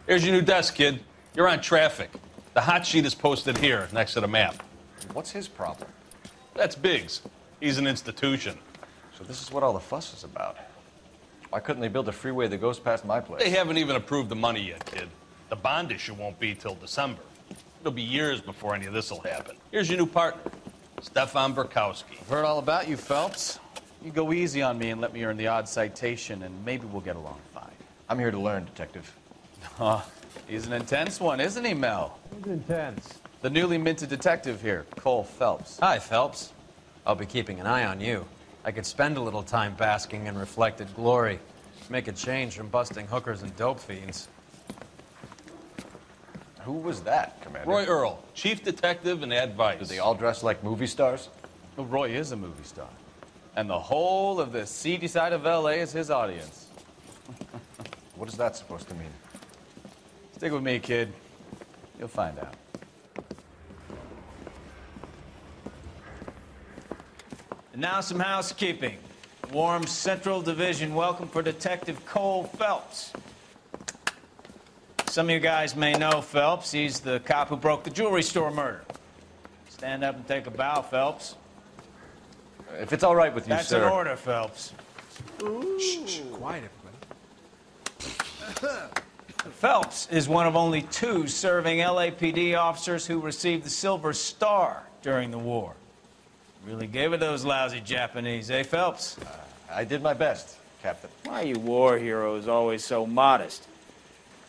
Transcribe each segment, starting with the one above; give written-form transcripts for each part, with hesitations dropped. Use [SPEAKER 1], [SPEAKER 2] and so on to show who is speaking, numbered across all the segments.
[SPEAKER 1] Here's your new desk, kid. You're on traffic. The hot sheet is posted here, next to the map.
[SPEAKER 2] What's his problem?
[SPEAKER 1] That's Biggs. He's an institution.
[SPEAKER 2] So this is what all the fuss is about. Why couldn't they build a freeway that goes past my place?
[SPEAKER 1] They haven't even approved the money yet, kid. The bond issue won't be till December. It'll be years before any of this will happen. Here's your new partner, Stefan Burkowski.
[SPEAKER 3] I've heard all about you, Phelps. You go easy on me and let me earn the odd citation, and maybe we'll get along fine.
[SPEAKER 2] I'm here to learn, Detective.
[SPEAKER 3] He's an intense one, isn't he, Mel?
[SPEAKER 4] Who's intense?
[SPEAKER 3] The newly minted detective here, Cole Phelps.
[SPEAKER 5] Hi, Phelps. I'll be keeping an eye on you. I could spend a little time basking in reflected glory. Make a change from busting hookers and dope fiends.
[SPEAKER 2] Who was that, Commander?
[SPEAKER 1] Roy Earl, chief detective and advice.
[SPEAKER 2] Do they all dress like movie stars?
[SPEAKER 3] Well, Roy is a movie star. And the whole of the seedy side of L.A. is his audience.
[SPEAKER 2] What is that supposed to mean?
[SPEAKER 3] Stick with me, kid. You'll find out. And now some housekeeping. Warm Central Division welcome for Detective Cole Phelps. Some of you guys may know Phelps. He's the cop who broke the jewelry store murder. Stand up and take a bow, Phelps.
[SPEAKER 2] If it's all right with you,
[SPEAKER 3] That's
[SPEAKER 2] sir.
[SPEAKER 3] an order, Phelps.
[SPEAKER 5] Shh, quiet, everybody.
[SPEAKER 3] Phelps is one of only 2 serving LAPD officers who received the Silver Star during the war. Really gave it those lousy Japanese, eh, Phelps?
[SPEAKER 2] I did my best, Captain.
[SPEAKER 6] Why are you war heroes always so modest?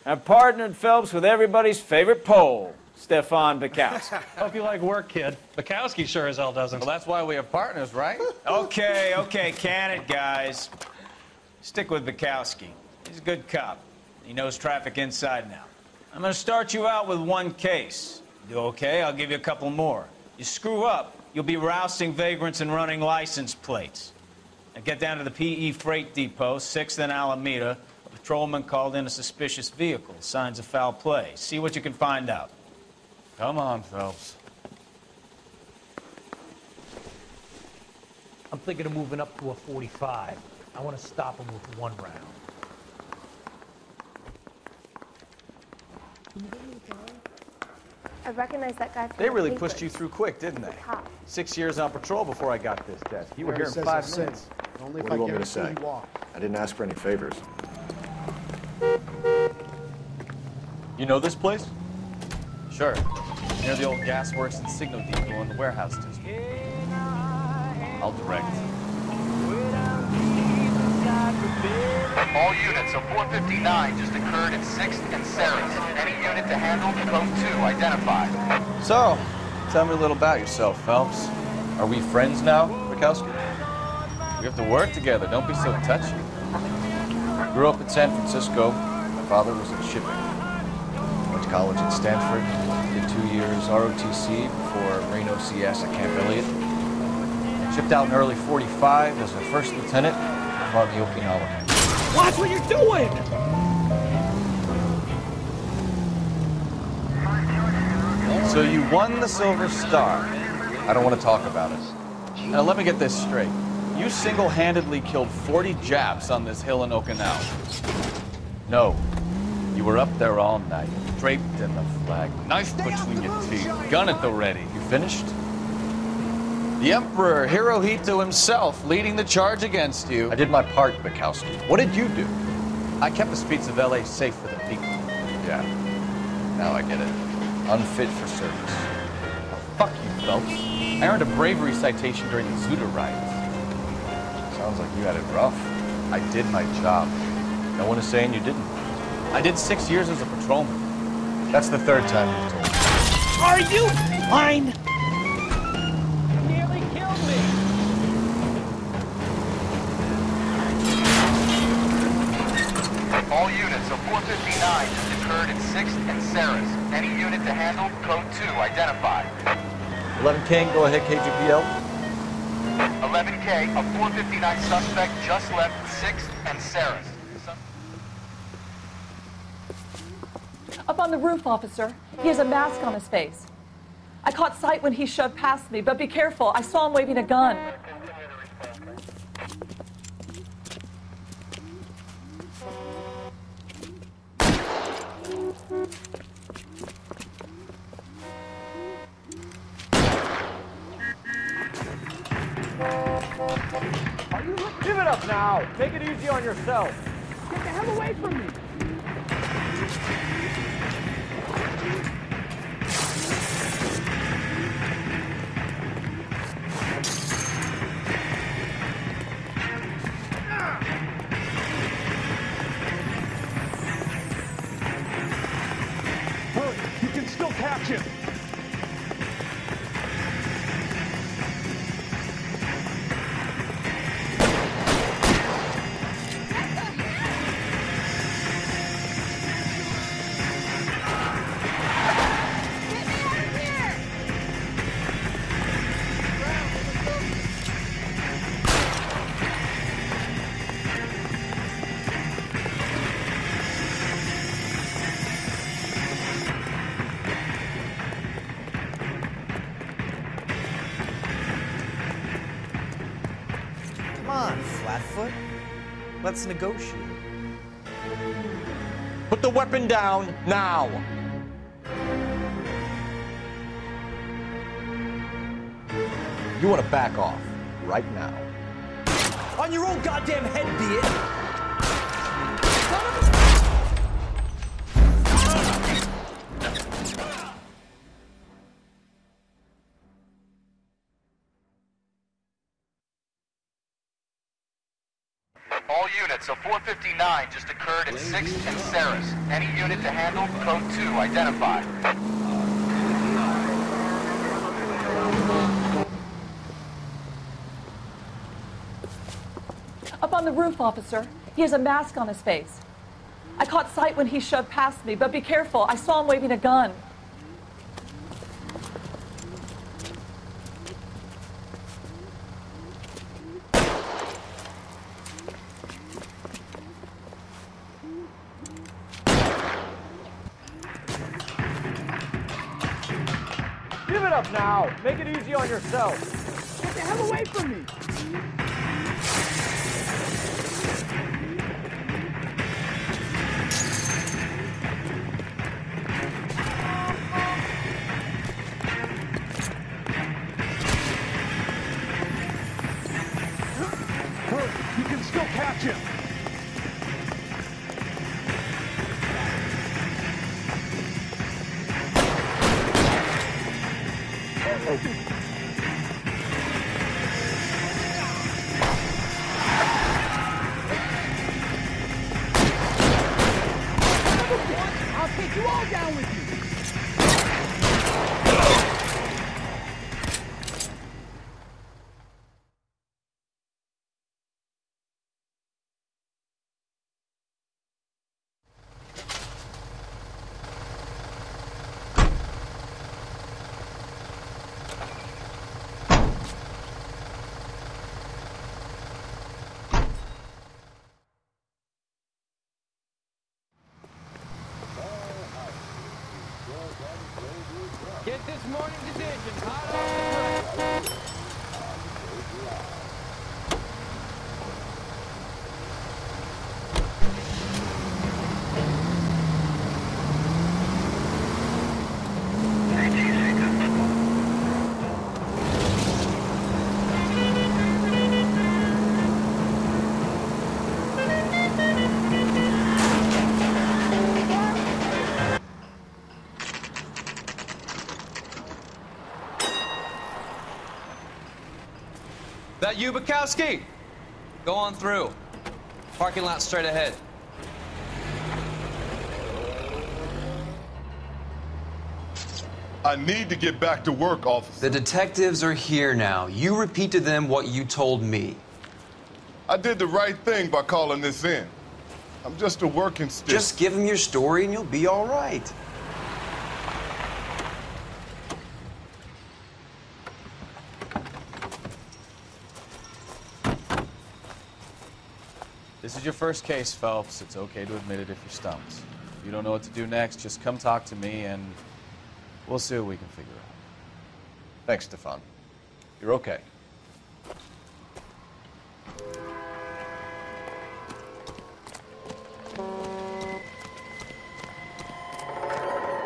[SPEAKER 6] I've partnered Phelps with everybody's favorite Pole, Stefan Burkowski.
[SPEAKER 4] Hope you like work, kid. Bukowski sure as hell doesn't.
[SPEAKER 3] Well, that's why we have partners, right? Okay, can it, guys. Stick with Bukowski. He's a good cop. He knows traffic inside and out. I'm going to start you out with 1 case. You do okay? I'll give you a couple more. You screw up, you'll be rousting vagrants and running license plates. Now get down to the PE Freight Depot, 6th and Alameda. A patrolman called in a suspicious vehicle. Signs of foul play. See what you can find out. Come on, Phelps.
[SPEAKER 4] I'm thinking of moving up to a 45. I want to stop him with 1 round.
[SPEAKER 7] I recognize that guy from
[SPEAKER 3] They
[SPEAKER 7] the
[SPEAKER 3] really
[SPEAKER 7] papers.
[SPEAKER 3] pushed you through quick, didn't they?
[SPEAKER 7] The cop.
[SPEAKER 3] 6 years on patrol before I got this desk. You were here in
[SPEAKER 8] Says
[SPEAKER 3] 5
[SPEAKER 8] it's
[SPEAKER 3] minutes.
[SPEAKER 8] sin. Only
[SPEAKER 2] What
[SPEAKER 8] if
[SPEAKER 2] do
[SPEAKER 8] I
[SPEAKER 2] you want me
[SPEAKER 8] get
[SPEAKER 2] to say?
[SPEAKER 8] you walk.
[SPEAKER 2] I didn't ask for any favors. You know this place?
[SPEAKER 3] Sure. Near the old gas works and signal depot in the warehouse district. I'll direct.
[SPEAKER 9] All units, a 459 just occurred at 6th and Sarah's. Any unit to handle, code 2 identified.
[SPEAKER 3] So, tell me a little about yourself, Phelps.
[SPEAKER 2] Are we friends now, Burkowski?
[SPEAKER 3] We have to work together. Don't be so touchy.
[SPEAKER 2] Grew up in San Francisco. My father was in shipping. Went to college at Stanford. Did 2 years ROTC before Reno CS at Camp Elliott. Shipped out in early 45 as a first lieutenant on the Okinawa.
[SPEAKER 4] Watch what you're doing!
[SPEAKER 3] So you won the Silver Star.
[SPEAKER 2] I don't want to talk about it.
[SPEAKER 3] Now let me get this straight. You single-handedly killed 40 Japs on this hill in Okinawa.
[SPEAKER 2] No.
[SPEAKER 3] You were up there all night, draped in the flag, knife between your teeth, gun at the ready.
[SPEAKER 2] You finished?
[SPEAKER 3] The Emperor Hirohito himself leading the charge against you.
[SPEAKER 2] I did my part, Bukowski. What did you do?
[SPEAKER 3] I kept the streets of L.A. safe for the people.
[SPEAKER 2] Yeah. Now I get it. Unfit for service.
[SPEAKER 3] Fuck you, Phelps. I earned a bravery citation during the Zuda riots.
[SPEAKER 2] Sounds like you had it rough.
[SPEAKER 3] I did my job.
[SPEAKER 2] No one is saying you didn't.
[SPEAKER 3] I did 6 years as a patrolman.
[SPEAKER 2] That's the 3rd time you've told me.
[SPEAKER 4] Are you fine?
[SPEAKER 6] Nearly killed me.
[SPEAKER 9] All units, a 459 just occurred at 6th and Sarah's. Any unit to handle, code 2 identified.
[SPEAKER 2] 11K, go ahead, KGPL.
[SPEAKER 9] 11K, a 459 suspect just left 6th and Sarah's.
[SPEAKER 10] Up on the roof, officer. He has a mask on his face. I caught sight when he shoved past me, but be careful. I saw him waving a gun.
[SPEAKER 6] now. Take it easy on yourself.
[SPEAKER 4] Get the hell away from me!
[SPEAKER 7] Hurry, you can still catch him.
[SPEAKER 8] Come on, Flatfoot. Let's negotiate.
[SPEAKER 11] Put the weapon down now. You want to back off right now.
[SPEAKER 8] On your own goddamn head, be it!
[SPEAKER 9] All units, a 459 just occurred at 6th and Saris. Any unit to handle, code 2, identify.
[SPEAKER 10] Up on the roof, officer. He has a mask on his face. I caught sight when he shoved past me, but be careful. I saw him waving a gun.
[SPEAKER 6] Give it up now. Make it easy on yourself.
[SPEAKER 4] Get the hell away from me!
[SPEAKER 7] Hurry, you can still catch him.
[SPEAKER 4] I'll take you all down with you!
[SPEAKER 3] Get this morning's edition hot off the press.
[SPEAKER 5] That you, Bukowski? Go on through. Parking lot straight ahead.
[SPEAKER 12] I need to get back to work, officer.
[SPEAKER 13] The detectives are here now. You repeat to them what you told me.
[SPEAKER 12] I did the right thing by calling this in. I'm just a working stick.
[SPEAKER 13] Just give them your story and you'll be all right.
[SPEAKER 2] This is your first case, Phelps. It's okay to admit it if you're stumped. If you don't know what to do next, just come talk to me and we'll see what we can figure out.
[SPEAKER 11] Thanks, Stefan. You're okay.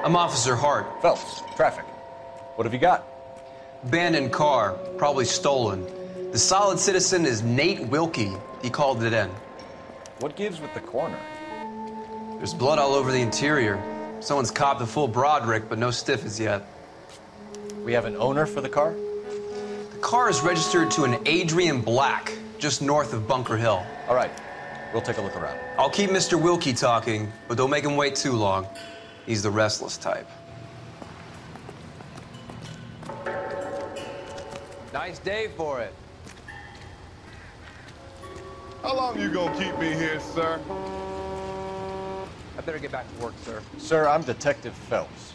[SPEAKER 13] I'm Officer Hart.
[SPEAKER 11] Phelps, traffic. What have you got?
[SPEAKER 13] Abandoned car, probably stolen. The solid citizen is Nate Wilkie. He called it in.
[SPEAKER 2] What gives with the coroner?
[SPEAKER 13] There's blood all over the interior. Someone's copped a full Broderick, but no stiff as yet.
[SPEAKER 2] We have an owner for the car?
[SPEAKER 13] The car is registered to an Adrian Black, just north of Bunker Hill.
[SPEAKER 2] All right, we'll take a look around.
[SPEAKER 13] I'll keep Mr. Wilkie talking, but don't make him wait too long. He's the restless type.
[SPEAKER 5] Nice day for it.
[SPEAKER 12] How long you gonna keep me here, sir?
[SPEAKER 5] I better get back to work, sir.
[SPEAKER 2] Sir, I'm Detective Phelps.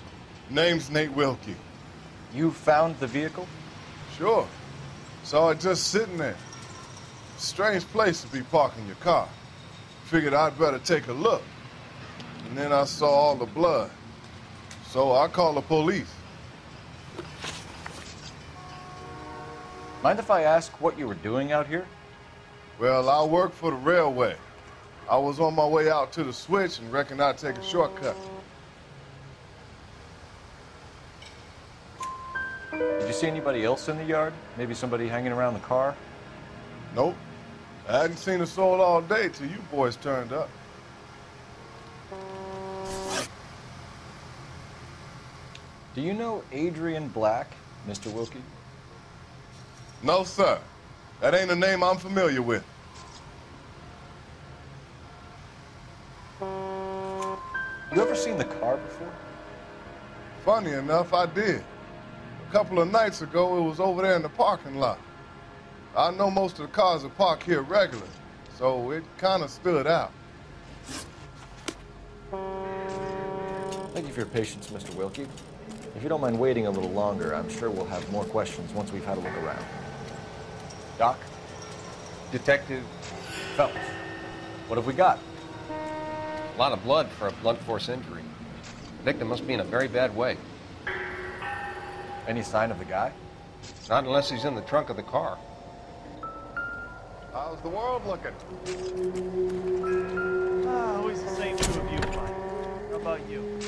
[SPEAKER 12] Name's Nate Wilkie.
[SPEAKER 2] You found the vehicle?
[SPEAKER 12] Sure. Saw it just sitting there. Strange place to be parking your car. Figured I'd better take a look. And then I saw all the blood. So I called the police.
[SPEAKER 2] Mind if I ask what you were doing out here?
[SPEAKER 12] Well, I work for the railway. I was on my way out to the switch and reckoned I'd take a shortcut.
[SPEAKER 2] Did you see anybody else in the yard? Maybe somebody hanging around the car?
[SPEAKER 12] Nope. I hadn't seen a soul all day till you boys turned up.
[SPEAKER 2] Do you know Adrian Black, Mr. Wilkie?
[SPEAKER 12] No, sir. That ain't a name I'm familiar with.
[SPEAKER 2] You ever seen the car before?
[SPEAKER 12] Funny enough, I did. A couple of nights ago, it was over there in the parking lot. I know most of the cars are parked here regularly, so it kind of stood out.
[SPEAKER 2] Thank you for your patience, Mr. Wilkie. If you don't mind waiting a little longer, I'm sure we'll have more questions once we've had a look around. Doc?
[SPEAKER 11] Detective
[SPEAKER 2] Phelps, what have we got?
[SPEAKER 11] A lot of blood for a blunt force injury. The victim must be in a very bad way.
[SPEAKER 2] Any sign of the guy?
[SPEAKER 11] Not unless he's in the trunk of the car.
[SPEAKER 12] How's the world looking?
[SPEAKER 14] Always the same two of you, Mike. How about you?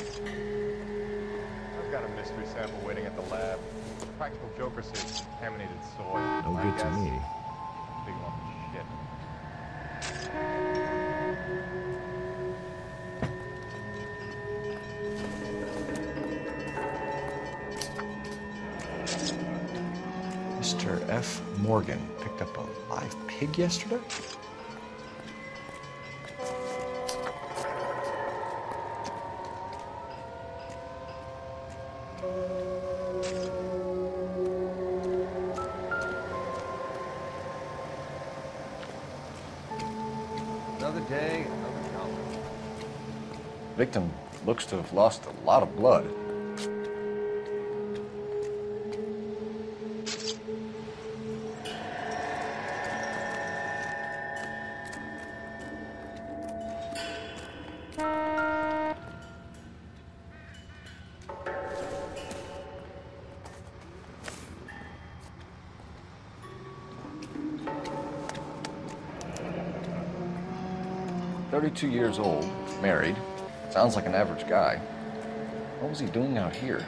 [SPEAKER 15] I've got a mystery sample waiting at the lab. Practical Joker says contaminated soil.
[SPEAKER 16] No good to me.
[SPEAKER 15] Big lump of shit.
[SPEAKER 2] Mr. F. Morgan picked up a live pig yesterday?
[SPEAKER 11] Another day, another challenge.
[SPEAKER 2] Victim looks to have lost a lot of blood. "32 years old, married. Sounds like an average guy. What was he doing out here?"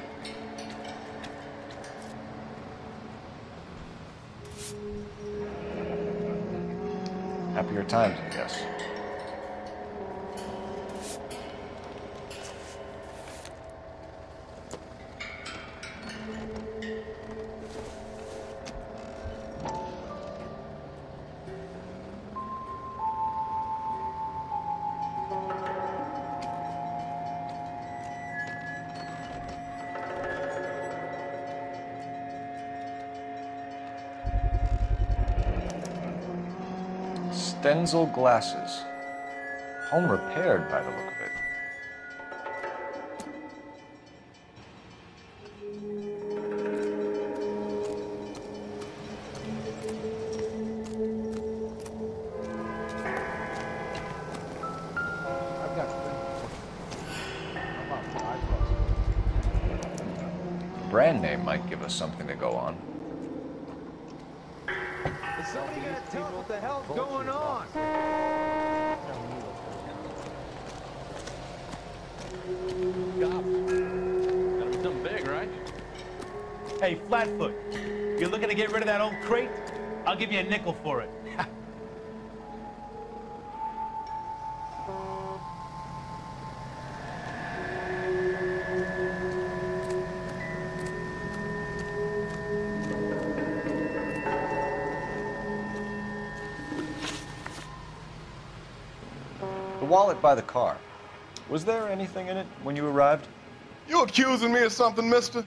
[SPEAKER 2] Happier times, I guess. Stenzel glasses. Home repaired by the look of it.
[SPEAKER 15] I've got
[SPEAKER 2] The brand name might give us something to go on.
[SPEAKER 14] Is somebody gonna tell us what the hell's going on?
[SPEAKER 1] Gotta be something big, right?
[SPEAKER 8] Hey, Flatfoot, you looking to get rid of that old crate?
[SPEAKER 14] I'll give you a nickel for it.
[SPEAKER 2] The wallet by the car. Was there anything in it when you arrived?
[SPEAKER 12] You accusing me of something, mister?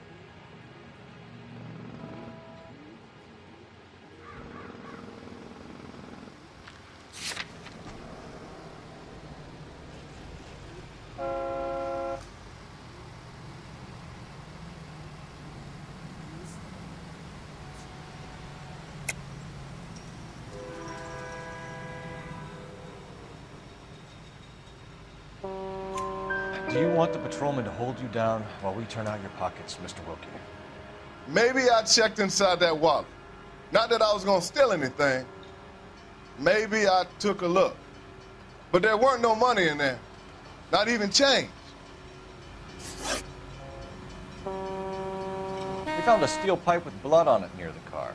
[SPEAKER 2] Do you want the patrolman to hold you down while we turn out your pockets, Mr. Wilkie?
[SPEAKER 12] Maybe I checked inside that wallet. Not that I was gonna steal anything. Maybe I took a look. But there weren't no money in there. Not even change.
[SPEAKER 2] We found a steel pipe with blood on it near the car.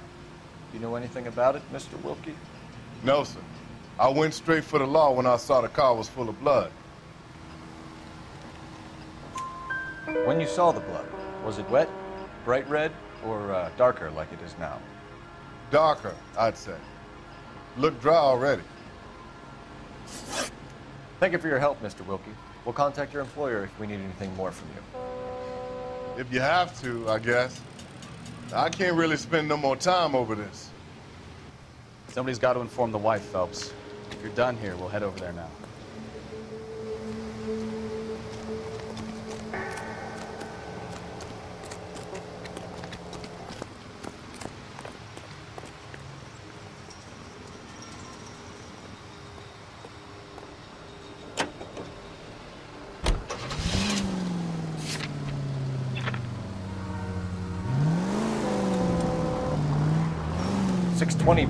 [SPEAKER 2] Do you know anything about it, Mr. Wilkie?
[SPEAKER 12] No, sir. I went straight for the law when I saw the car was full of blood.
[SPEAKER 2] When you saw the blood, was it wet, bright red, or darker like it is now?
[SPEAKER 12] Darker, I'd say. Looked dry already.
[SPEAKER 2] Thank you for your help, Mr. Wilkie. We'll contact your employer if we need anything more from you.
[SPEAKER 12] If you have to, I guess. I can't really spend no more time over this.
[SPEAKER 16] Somebody's got to inform the wife, Phelps. If you're done here, we'll head over there now.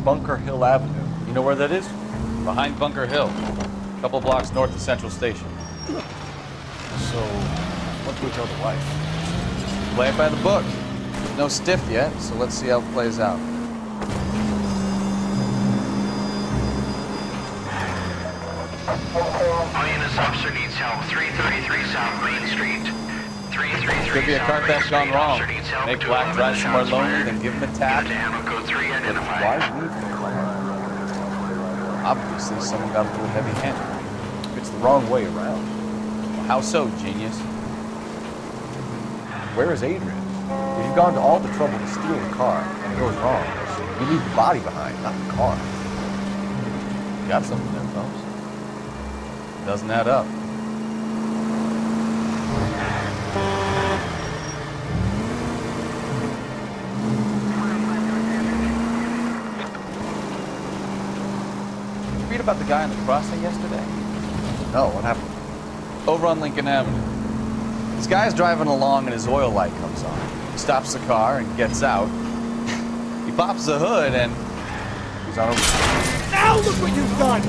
[SPEAKER 2] Bunker Hill Avenue. You know where that is?
[SPEAKER 16] Behind Bunker Hill. A couple blocks north of Central Station.
[SPEAKER 2] So, what do we tell the wife?
[SPEAKER 16] Play it by the book. No stiff yet, so let's see how it plays out.
[SPEAKER 9] All units, officer needs help. 333 South Main Street. 333
[SPEAKER 16] Could be a car theft gone wrong. Make Black drive somewhere lonely, then give him a tap.
[SPEAKER 2] Why leave the car?
[SPEAKER 16] Obviously, someone got a little heavy-handed.
[SPEAKER 2] It's the wrong way around.
[SPEAKER 16] How so, genius?
[SPEAKER 2] Where is Adrian? If you've gone to all the trouble to steal the car and it goes wrong, you leave the body behind, not the car.
[SPEAKER 16] Got something there, Phelps. Doesn't add up. Read about the guy on the crossing yesterday?
[SPEAKER 2] No, what happened?
[SPEAKER 16] Over on Lincoln Avenue. This guy's driving along and his oil light comes on. He stops the car and gets out. He pops the hood and he's on a...
[SPEAKER 7] Now look what you've done!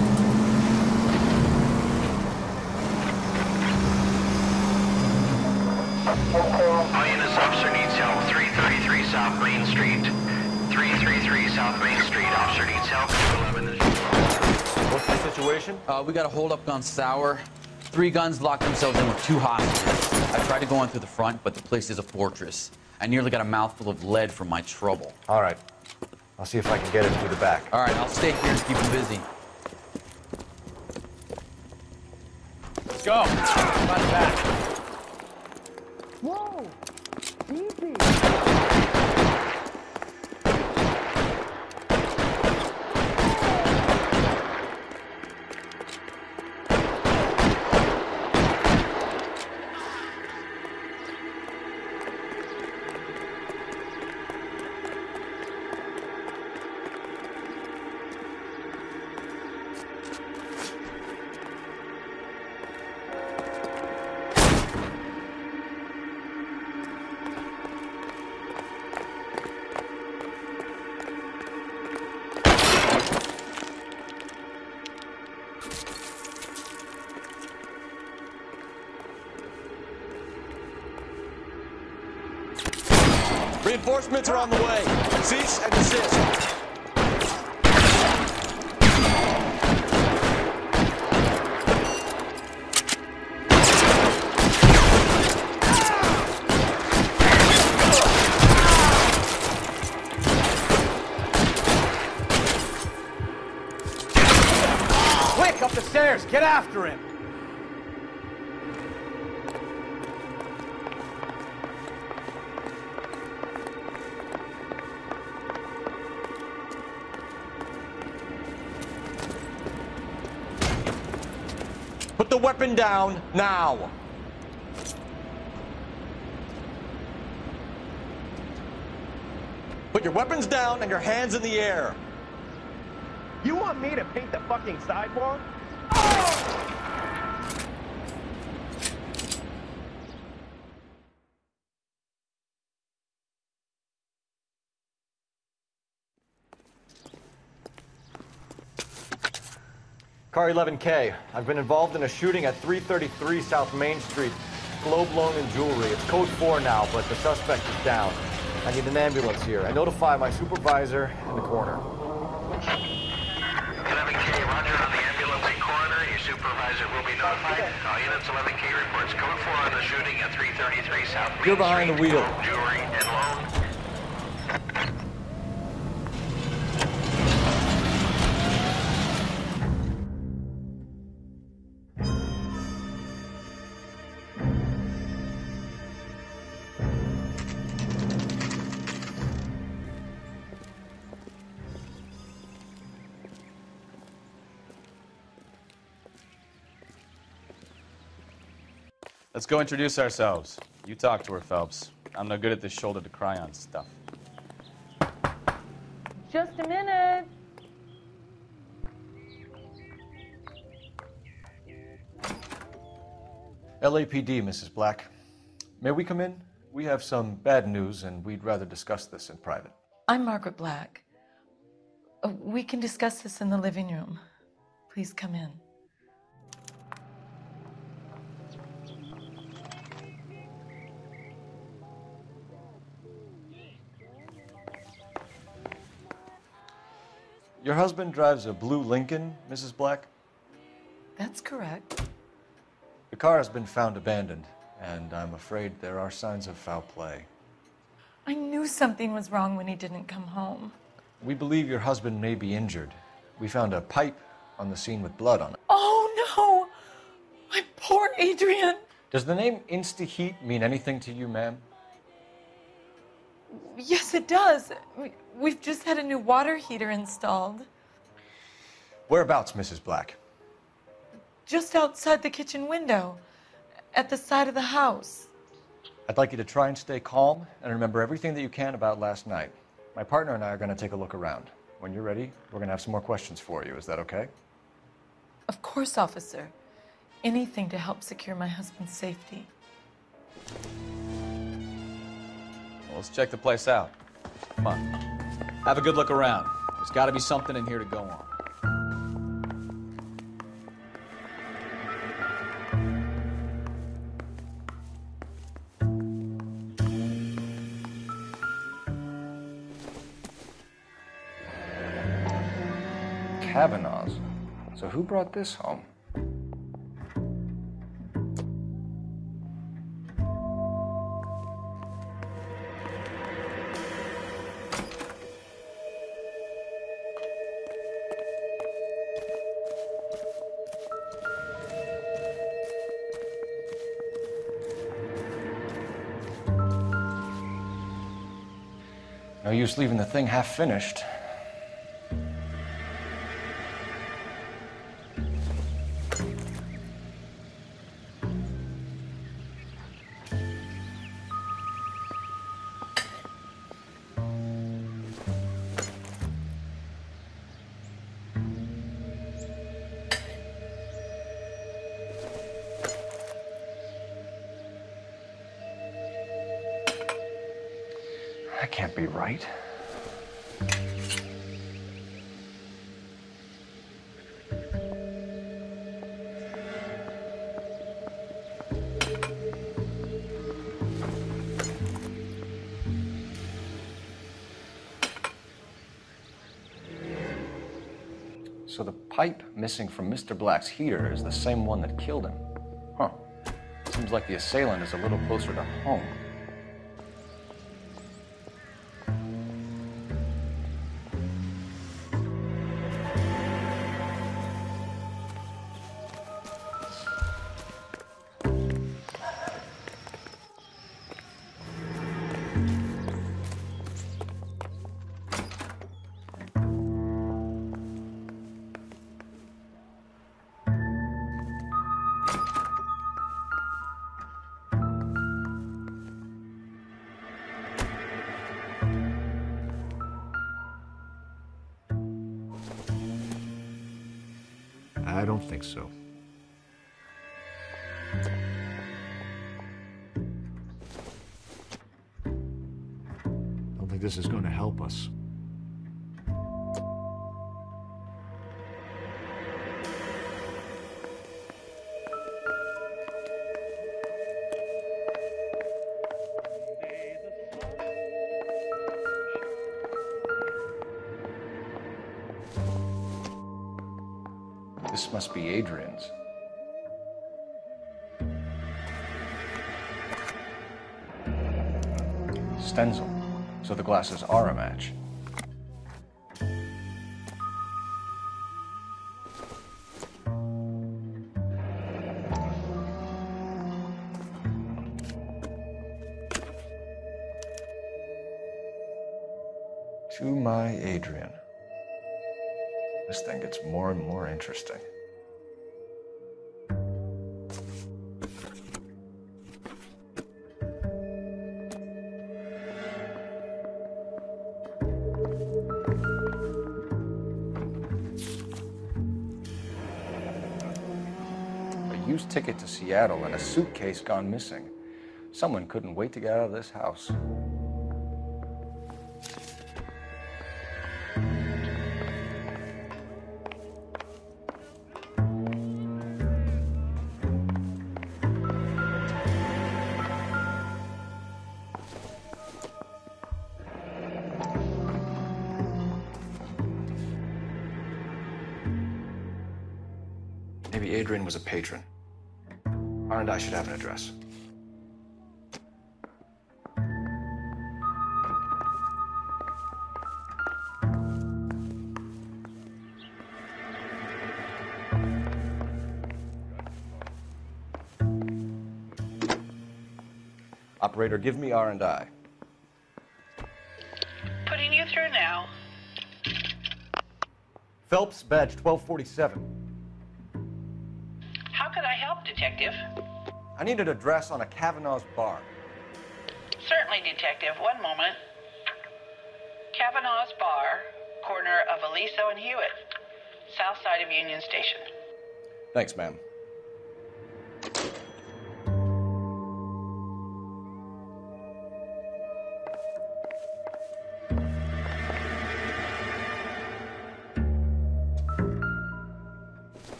[SPEAKER 9] All units, officer needs help. 333 South Main Street. 333 South Main Street. Officer needs help. 211 is...
[SPEAKER 2] What's the situation?
[SPEAKER 17] We got a hold-up gone sour. 3 guns locked themselves in with 2 hostages. I tried to go in through the front, but the place is a fortress. I nearly got a mouthful of lead from my trouble.
[SPEAKER 2] All right. I'll see if I can get him through the back.
[SPEAKER 17] All right, I'll stay here and keep him busy.
[SPEAKER 16] Let's go. About back.
[SPEAKER 7] Whoa! Easy!
[SPEAKER 8] Reinforcements are on the way. Cease and desist.
[SPEAKER 7] after him.
[SPEAKER 16] Put the weapon down now. Put your weapons down and your hands in the air.
[SPEAKER 15] You want me to paint the fucking sidewalk?
[SPEAKER 2] Car 11K, I've been involved in a shooting at 333 South Main Street. Globe Loan and Jewelry. It's code 4 now, but the suspect is down. I need an ambulance here. I notify my supervisor in the corner.
[SPEAKER 9] 11K, roger on the ambulance and coroner. Your supervisor will be notified. All units, 11K reports code 4 on the shooting at 333 South Main Street.
[SPEAKER 2] You're behind the wheel.
[SPEAKER 9] Globe Jewelry and Loan.
[SPEAKER 16] Let's go introduce ourselves. You talk to her, Phelps. I'm no good at this shoulder to cry on stuff.
[SPEAKER 10] Just a minute.
[SPEAKER 2] LAPD, Mrs. Black. May we come in? We have some bad news, and we'd rather discuss this in private.
[SPEAKER 18] I'm Margaret Black. We can discuss this in the living room. Please come in.
[SPEAKER 2] Your husband drives a blue Lincoln, Mrs. Black?
[SPEAKER 18] That's correct.
[SPEAKER 2] The car has been found abandoned, and I'm afraid there are signs of foul play.
[SPEAKER 18] I knew something was wrong when he didn't come home.
[SPEAKER 2] We believe your husband may be injured. We found a pipe on the scene with blood on it.
[SPEAKER 18] Oh, no! My poor Adrian!
[SPEAKER 2] Does the name Insta-Heat mean anything to you, ma'am?
[SPEAKER 18] Yes, it does. We've just had a new water heater installed.
[SPEAKER 2] Whereabouts, Mrs. Black?
[SPEAKER 18] Just outside the kitchen window, at the side of the house.
[SPEAKER 2] I'd like you to try and stay calm and remember everything that you can about last night. My partner and I are going to take a look around. When you're ready, we're going to have some more questions for you. Is that okay?
[SPEAKER 18] Of course, officer. Anything to help secure my husband's safety.
[SPEAKER 16] Well, let's check the place out. Come on. Have a good look around. There's got to be something in here to go on.
[SPEAKER 2] Kavanaugh's. So who brought this home? No use leaving the thing half finished. That can't be right. So the pipe missing from Mr. Black's heater is the same one that killed him. Huh. Seems like the assailant is a little closer to home. I don't think so. I don't think this is going to help us. This must be Adrian's. Stencil, so the glasses are a match. To my Adrian. This thing gets more and more interesting. A used ticket to Seattle and a suitcase gone missing. Someone couldn't wait to get out of this house. Maybe Adrian was a patron. R and I should have an address. Operator, give me R&I.
[SPEAKER 19] Putting you through now.
[SPEAKER 2] Phelps, badge 1247.
[SPEAKER 19] How could I help, Detective?
[SPEAKER 2] I need an address on a Kavanaugh's bar.
[SPEAKER 19] Certainly, Detective. One moment. Kavanaugh's Bar, corner of Aliso and Hewitt, south side of Union Station.
[SPEAKER 2] Thanks, ma'am.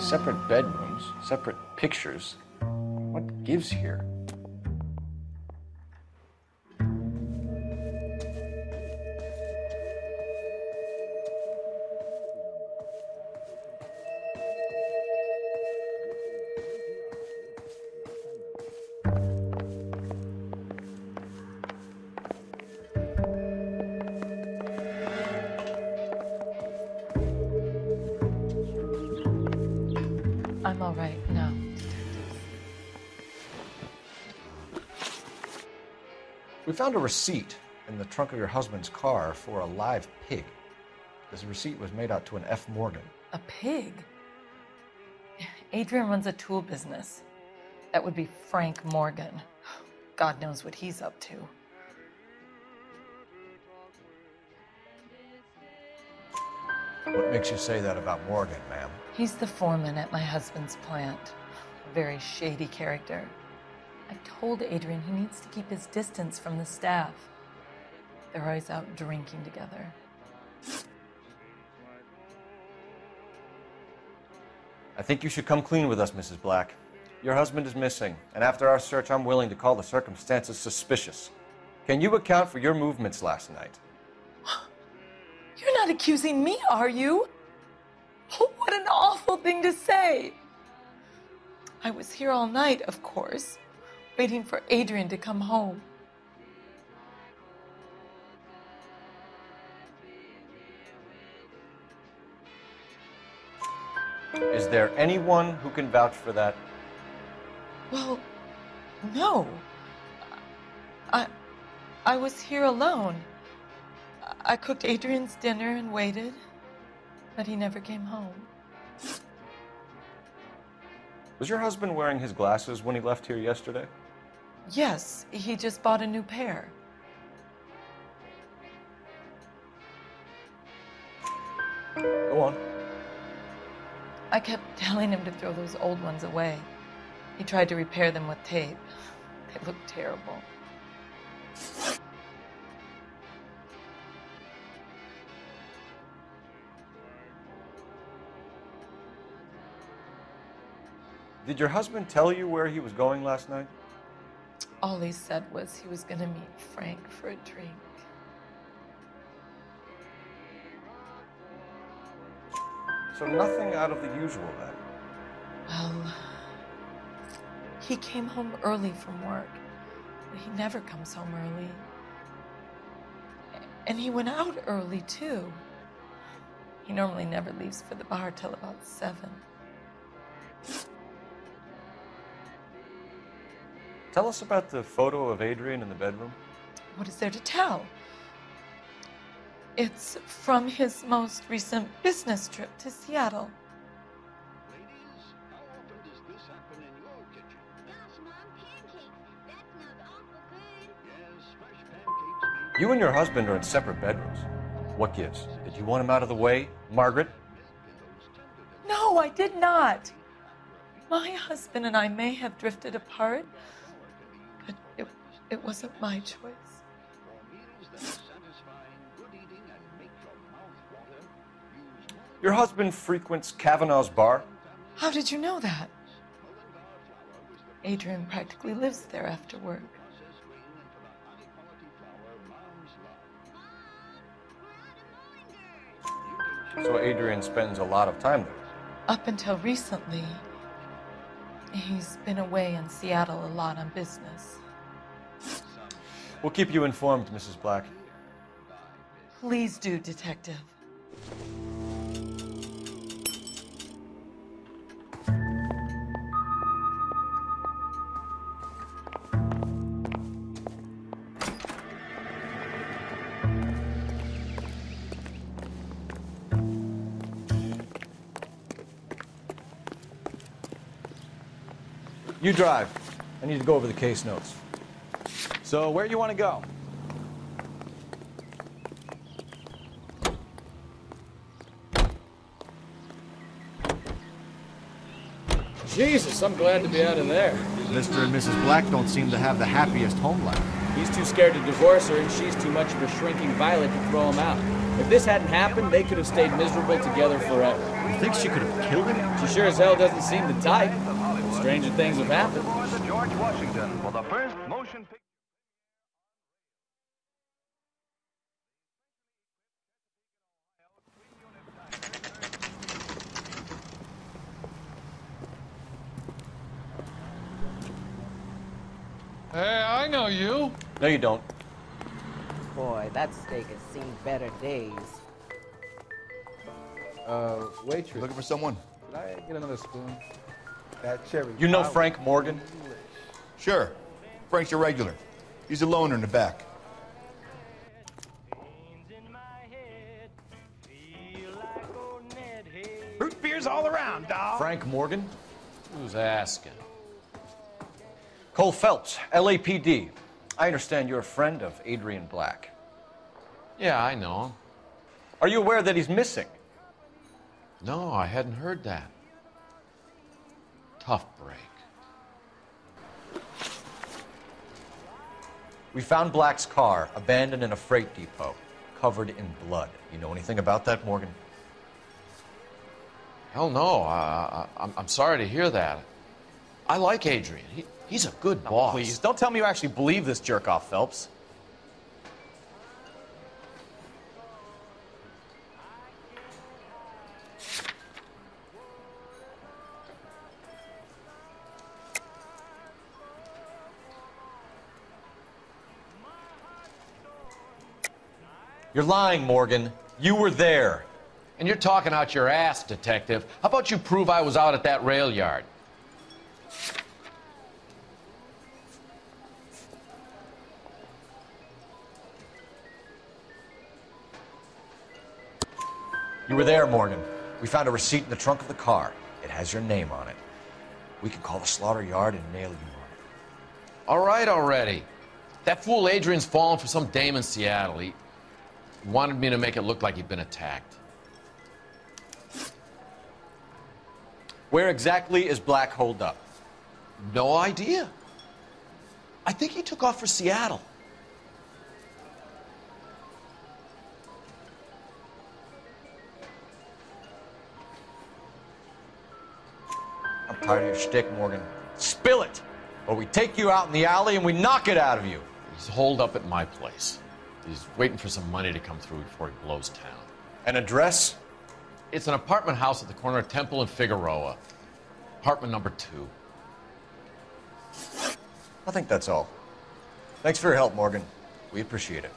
[SPEAKER 2] Separate bedrooms, separate pictures. What gives here?
[SPEAKER 18] I'm all right now.
[SPEAKER 2] We found a receipt in the trunk of your husband's car for a live pig. This receipt was made out to an F. Morgan.
[SPEAKER 18] A pig? Adrian runs a tool business. That would be Frank Morgan. God knows what he's up to.
[SPEAKER 2] What makes you say that about Morgan, ma'am?
[SPEAKER 18] He's the foreman at my husband's plant. A very shady character. I've told Adrian he needs to keep his distance from the staff. They're always out drinking together.
[SPEAKER 2] I think you should come clean with us, Mrs. Black. Your husband is missing, and after our search, I'm willing to call the circumstances suspicious. Can you account for your movements last night?
[SPEAKER 18] You're not accusing me, are you? What an awful thing to say. I was here all night, of course, waiting for Adrian to come home.
[SPEAKER 2] Is there anyone who can vouch for that?
[SPEAKER 18] Well, No. I was here alone. I cooked Adrian's dinner and waited, but he never came home.
[SPEAKER 15] Was your husband wearing his glasses when he left here yesterday?
[SPEAKER 18] Yes, he just bought a new pair.
[SPEAKER 15] Go on.
[SPEAKER 18] I kept telling him to throw those old ones away. He tried to repair them with tape. They looked terrible.
[SPEAKER 15] Did your husband tell you where he was going last night?
[SPEAKER 18] All he said was he was going to meet Frank for a drink.
[SPEAKER 15] So nothing out of the usual then?
[SPEAKER 18] Well, he came home early from work, but he never comes home early. And he went out early, too. He normally never leaves for the bar till about 7.
[SPEAKER 15] Tell us about the photo of Adrian in the bedroom.
[SPEAKER 18] What is there to tell? It's from his most recent business trip to Seattle.
[SPEAKER 15] You and your husband are in separate bedrooms. What gives? Did you want him out of the way, Margaret?
[SPEAKER 18] No, I did not. My husband and I may have drifted apart, but it wasn't my choice.
[SPEAKER 15] Your husband frequents Kavanaugh's bar?
[SPEAKER 18] How did you know that? Adrian practically lives there after work.
[SPEAKER 15] So Adrian spends a lot of time there?
[SPEAKER 18] Up until recently, he's been away in Seattle a lot on business.
[SPEAKER 15] We'll keep you informed, Mrs. Black.
[SPEAKER 18] Please do, Detective.
[SPEAKER 2] You drive. I need to go over the case notes.
[SPEAKER 3] So, where do you want to go?
[SPEAKER 16] Jesus, I'm glad to be out of there.
[SPEAKER 2] Mr. and Mrs. Black don't seem to have the happiest home life.
[SPEAKER 20] He's too scared to divorce her, and she's too much of a shrinking violet to throw him out. If this hadn't happened, they could have stayed miserable together forever.
[SPEAKER 2] You think she could have killed him?
[SPEAKER 20] She sure as hell doesn't seem the type. Stranger things have happened.
[SPEAKER 9] George Washington for the first motion picture.
[SPEAKER 21] Hey, I know you.
[SPEAKER 15] No, you don't.
[SPEAKER 22] Boy, that steak has seen better days.
[SPEAKER 2] Waitress.
[SPEAKER 23] Looking for someone?
[SPEAKER 2] Could I get another spoon? That cherry.
[SPEAKER 15] You know Frank Morgan?
[SPEAKER 23] Sure. Frank's your regular. He's a loner in the back.
[SPEAKER 3] Root beers all around, dawg.
[SPEAKER 15] Frank Morgan?
[SPEAKER 5] Who's asking?
[SPEAKER 15] Cole Phelps, LAPD. I understand you're a friend of Adrian Black.
[SPEAKER 5] Yeah, I know him.
[SPEAKER 15] Are you aware that he's missing?
[SPEAKER 5] No, I hadn't heard that. Tough break.
[SPEAKER 15] We found Black's car abandoned in a freight depot, covered in blood. You know anything about that, Morgan?
[SPEAKER 5] Hell no. I'm sorry to hear that. I like Adrian. He's a good boss.
[SPEAKER 2] Please, don't tell me you actually believe this jerk-off, Phelps.
[SPEAKER 15] You're lying, Morgan. You were there.
[SPEAKER 5] And you're talking out your ass, detective. How about you prove I was out at that rail yard?
[SPEAKER 15] You were there, Morgan. We found a receipt in the trunk of the car. It has your name on it. We can call the slaughter yard and nail you on it.
[SPEAKER 11] All right already. That fool Adrian's fallen for some dame in Seattle. He wanted me to make it look like he'd been attacked.
[SPEAKER 15] Where exactly is Black holed up?
[SPEAKER 11] No idea. I think he took off for Seattle.
[SPEAKER 15] I'm tired of your shtick, Morgan. Spill it! Or we take you out in the alley and we knock it out of you.
[SPEAKER 11] He's holed up at my place. He's waiting for some money to come through before he blows town.
[SPEAKER 15] An address?
[SPEAKER 11] It's an apartment house at the corner of Temple and Figueroa. Apartment number 2.
[SPEAKER 15] I think that's all. Thanks for your help, Morgan. We appreciate it.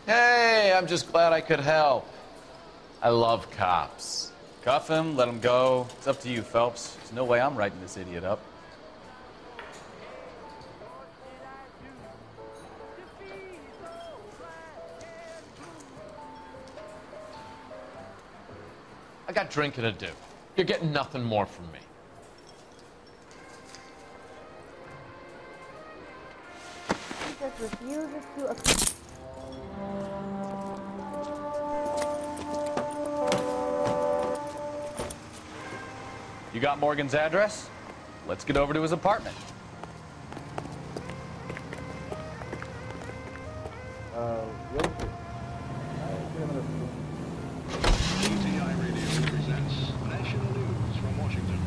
[SPEAKER 11] Hey, I'm just glad I could help. I love cops.
[SPEAKER 16] Cuff him, let him go. It's up to you, Phelps. There's no way I'm writing this idiot up.
[SPEAKER 11] I got drinking to do. You're getting nothing more from me.
[SPEAKER 4] He just refuses to.
[SPEAKER 16] You got Morgan's address? Let's get over to his apartment.
[SPEAKER 6] GTI Radio presents national news from Washington.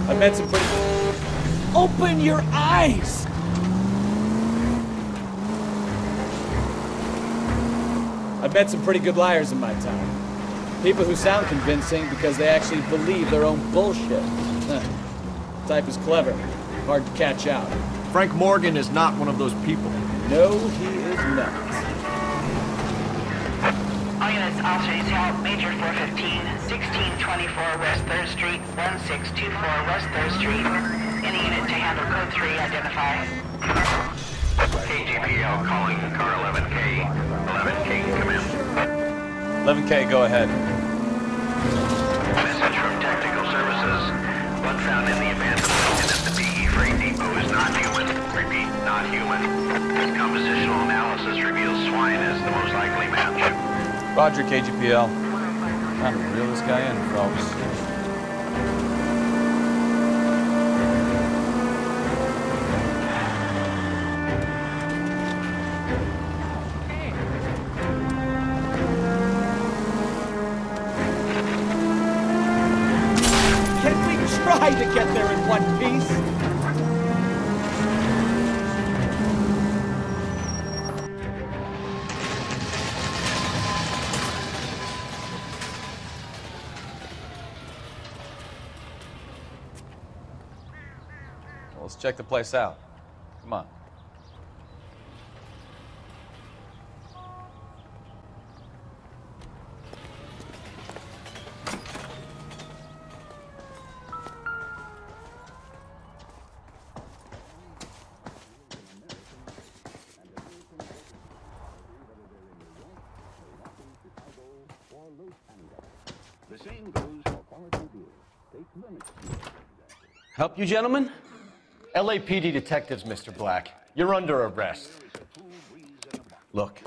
[SPEAKER 20] I met some pretty... Open your eyes! I've met some pretty good liars in my time. People who sound convincing because they actually believe their own bullshit. Type is clever, hard to catch out.
[SPEAKER 15] Frank Morgan is not one of those people.
[SPEAKER 20] No, he is not.
[SPEAKER 19] All units, officer needs help. Major 415, 1624 West 3rd Street, 1624 West 3rd Street. Any unit to handle code 3, identify.
[SPEAKER 9] KGPL calling car 11K. 11K, come in.
[SPEAKER 16] 11K, go ahead.
[SPEAKER 9] Message from Technical Services. Blood found in the abandoned building at the PE freight depot is not human. Repeat, not human. Compositional analysis reveals swine as the most likely match.
[SPEAKER 16] Roger, KGPL. Time to reel this guy in, Phelps.
[SPEAKER 20] Try to get there in one piece.
[SPEAKER 16] Well, let's check the place out. Come on.
[SPEAKER 6] The same goes for quality beer. Take limits.
[SPEAKER 15] Help you, gentlemen? LAPD detectives, Mr. Black. You're under arrest.
[SPEAKER 13] Look,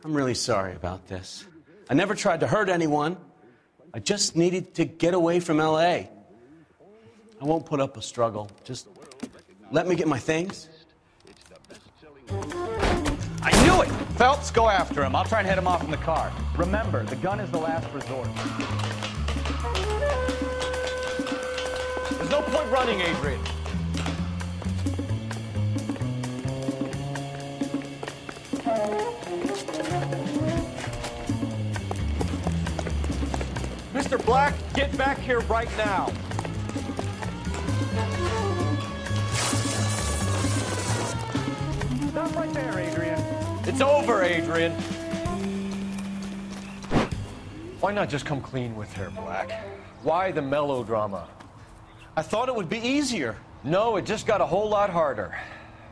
[SPEAKER 13] I'm really sorry about this. I never tried to hurt anyone. I just needed to get away from L.A. I won't put up a struggle. Just let me get my things.
[SPEAKER 16] I knew it! Phelps, go after him. I'll try and head him off in the car. Remember, the gun is the last resort.
[SPEAKER 15] There's no point running, Adrian. Mr. Black, get back here right now.
[SPEAKER 14] Stop right there, Adrian.
[SPEAKER 15] It's over, Adrian. Why not just come clean with her, Black? Why the melodrama?
[SPEAKER 13] I thought it would be easier.
[SPEAKER 15] No, it just got a whole lot harder.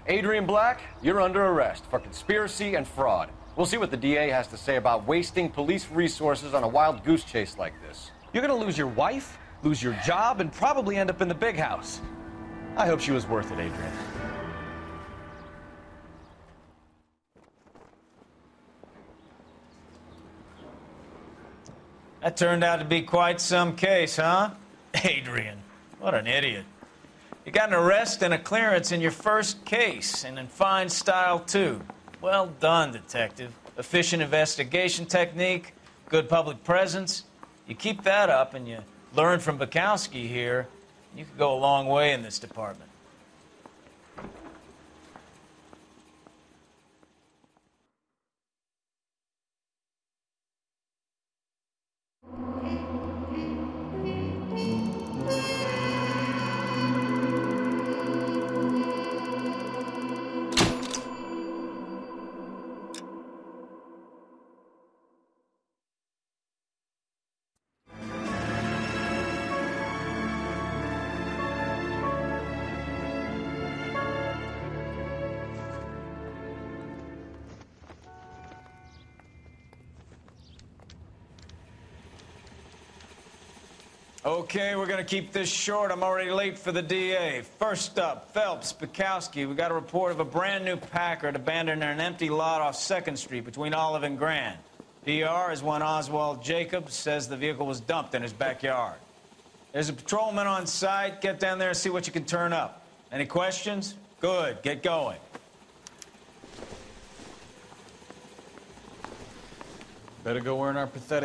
[SPEAKER 15] Adrian Black, you're under arrest for conspiracy and fraud. We'll see what the DA has to say about wasting police resources on a wild goose chase like this.
[SPEAKER 16] You're gonna lose your wife, lose your job, and probably end up in the big house. I hope she was worth it, Adrian.
[SPEAKER 3] That turned out to be quite some case, huh? Adrian, what an idiot. You got an arrest and a clearance in your first case, and in fine style, too. Well done, detective. Efficient investigation technique, good public presence. You keep that up and you learn from Bukowski here, you could go a long way in this department. Okay, we're gonna keep this short. I'm already late for the DA. First up, Phelps, Bukowski. We got a report of a brand new Packard abandoned in an empty lot off 2nd Street between Olive and Grand. PR is one Oswald Jacobs says the vehicle was dumped in his backyard. There's a patrolman on site. Get down there and see what you can turn up. Any questions? Good, get going.
[SPEAKER 16] Better go wearing our pathetic